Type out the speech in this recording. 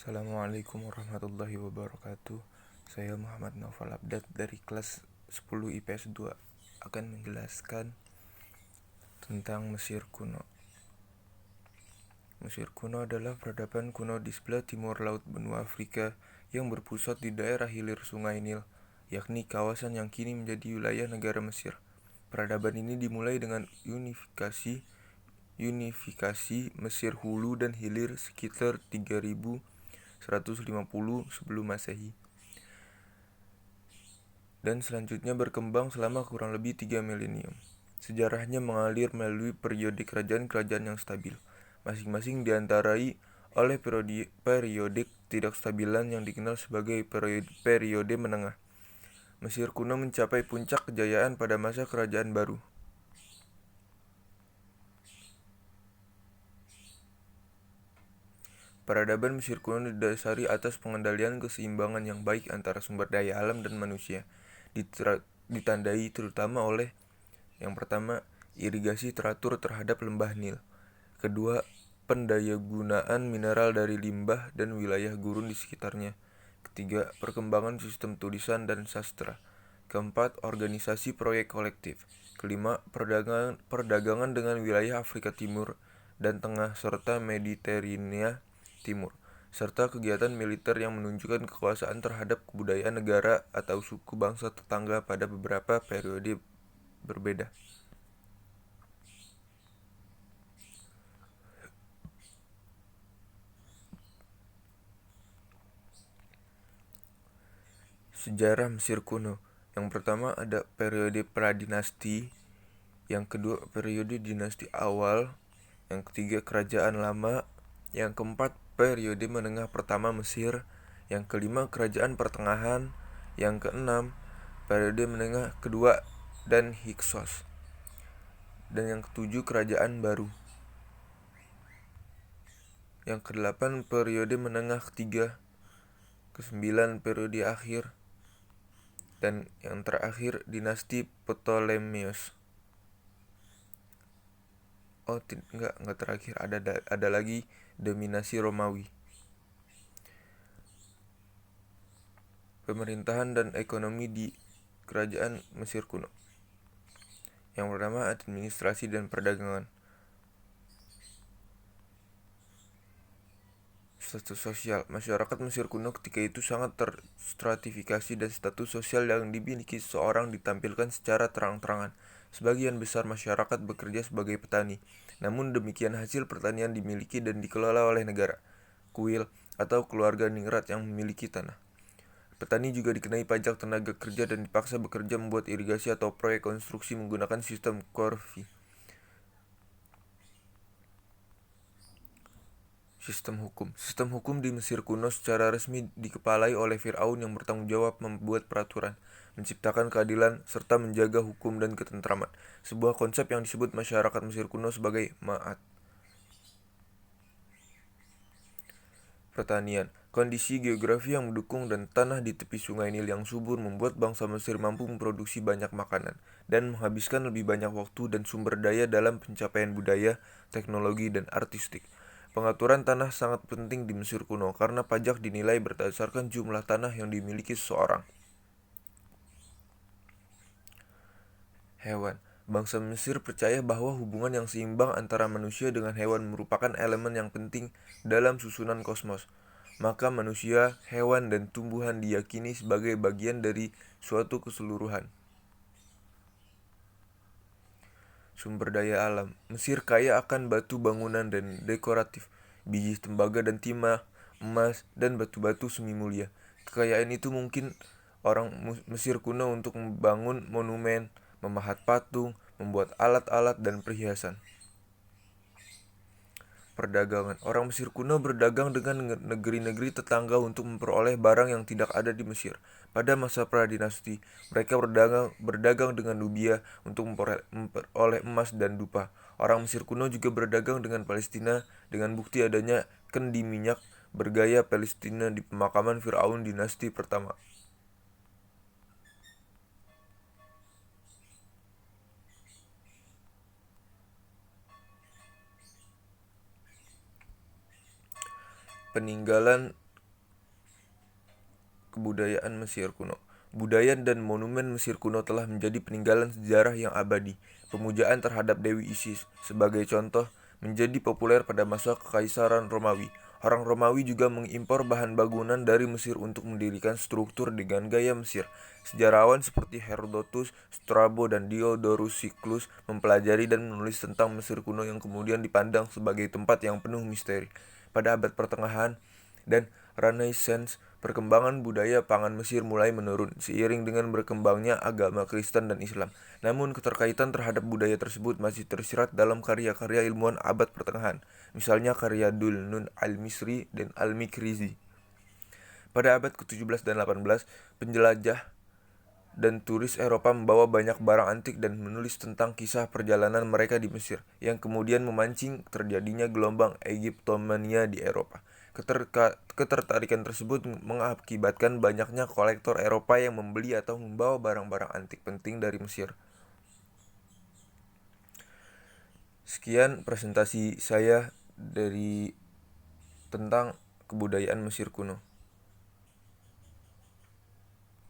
Assalamualaikum warahmatullahi wabarakatuh. Saya Muhammad Naufal Abdad dari kelas 10 IPS 2 akan menjelaskan tentang Mesir kuno. Mesir kuno adalah peradaban kuno di sebelah timur laut benua Afrika yang berpusat di daerah hilir Sungai Nil, yakni kawasan yang kini menjadi wilayah negara Mesir. Peradaban ini dimulai dengan unifikasi Mesir hulu dan hilir sekitar 3150 sebelum Masehi, dan selanjutnya berkembang selama kurang lebih 3 milenium. Sejarahnya mengalir melalui periode kerajaan-kerajaan yang stabil, masing-masing diantarai oleh periode tidak stabilan yang dikenal sebagai periode menengah. Mesir kuno mencapai puncak kejayaan pada masa kerajaan baru. Peradaban Mesir kuno didasari atas pengendalian keseimbangan yang baik antara sumber daya alam dan manusia, ditandai terutama oleh yang pertama, irigasi teratur terhadap lembah Nil. Kedua, pendayagunaan mineral dari limbah dan wilayah gurun di sekitarnya. Ketiga, perkembangan sistem tulisan dan sastra. Keempat, organisasi proyek kolektif. Kelima, perdagangan dengan wilayah Afrika Timur dan Tengah serta Mediterania Timur, serta kegiatan militer yang menunjukkan kekuasaan terhadap kebudayaan negara atau suku bangsa tetangga pada beberapa periode berbeda. Sejarah Mesir kuno. Yang pertama ada periode pradinasti, yang kedua periode dinasti awal, yang ketiga kerajaan lama, yang keempat periode menengah pertama Mesir, yang kelima kerajaan pertengahan, yang keenam periode menengah kedua dan Hyksos, dan yang ketujuh kerajaan baru, yang kedelapan periode menengah ketiga, kesembilan periode akhir, dan yang terakhir dinasti Ptolemeus. Enggak terakhir, ada lagi dominasi Romawi. Pemerintahan dan ekonomi di kerajaan Mesir kuno. Yang pertama administrasi dan perdagangan. Status sosial. Masyarakat Mesir kuno ketika itu sangat terstratifikasi dan status sosial yang dimiliki seseorang ditampilkan secara terang-terangan. Sebagian besar masyarakat bekerja sebagai petani, namun demikian hasil pertanian dimiliki dan dikelola oleh negara, kuil, atau keluarga ningrat yang memiliki tanah. Petani juga dikenai pajak tenaga kerja dan dipaksa bekerja membuat irigasi atau proyek konstruksi menggunakan sistem korvi. Sistem hukum di Mesir kuno secara resmi dikepalai oleh Firaun yang bertanggung jawab membuat peraturan, menciptakan keadilan, serta menjaga hukum dan ketentraman. Sebuah konsep yang disebut masyarakat Mesir kuno sebagai ma'at. Pertanian. Kondisi geografi yang mendukung dan tanah di tepi sungai Nil yang subur membuat bangsa Mesir mampu memproduksi banyak makanan dan menghabiskan lebih banyak waktu dan sumber daya dalam pencapaian budaya, teknologi, dan artistik. Pengaturan tanah sangat penting di Mesir kuno karena pajak dinilai berdasarkan jumlah tanah yang dimiliki seseorang. Hewan. Bangsa Mesir percaya bahwa hubungan yang seimbang antara manusia dengan hewan merupakan elemen yang penting dalam susunan kosmos. Maka manusia, hewan, dan tumbuhan diyakini sebagai bagian dari suatu keseluruhan. Sumber daya alam. Mesir kaya akan batu bangunan dan dekoratif, biji tembaga dan timah, emas, dan batu-batu semi mulia. Kekayaan itu mungkin orang Mesir kuno untuk membangun monumen, memahat patung, membuat alat-alat dan perhiasan. Perdagangan. Orang Mesir kuno berdagang dengan negeri-negeri tetangga untuk memperoleh barang yang tidak ada di Mesir. Pada masa pradinasti, mereka berdagang dengan Nubia untuk memperoleh emas dan dupa. Orang Mesir kuno juga berdagang dengan Palestina dengan bukti adanya kendi minyak bergaya Palestina di pemakaman Firaun dinasti pertama. Peninggalan kebudayaan Mesir kuno. Budaya dan monumen Mesir kuno telah menjadi peninggalan sejarah yang abadi. Pemujaan terhadap Dewi Isis sebagai contoh menjadi populer pada masa Kekaisaran Romawi. Orang Romawi juga mengimpor bahan bangunan dari Mesir untuk mendirikan struktur dengan gaya Mesir. Sejarawan seperti Herodotus, Strabo, dan Diodorus Siculus mempelajari dan menulis tentang Mesir kuno yang kemudian dipandang sebagai tempat yang penuh misteri. Pada abad pertengahan dan Renaissance, perkembangan budaya pangan Mesir mulai menurun seiring dengan berkembangnya agama Kristen dan Islam. Namun keterkaitan terhadap budaya tersebut masih tersirat dalam karya-karya ilmuwan abad pertengahan, misalnya karya Dul Nun al-Misri dan al-Mikrizi. Pada abad ke-17 dan 18, penjelajah dan turis Eropa membawa banyak barang antik dan menulis tentang kisah perjalanan mereka di Mesir, yang kemudian memancing terjadinya gelombang Egyptomania di Eropa. Ketertarikan tersebut mengakibatkan banyaknya kolektor Eropa yang membeli atau membawa barang-barang antik penting dari Mesir. Sekian presentasi saya tentang kebudayaan Mesir kuno.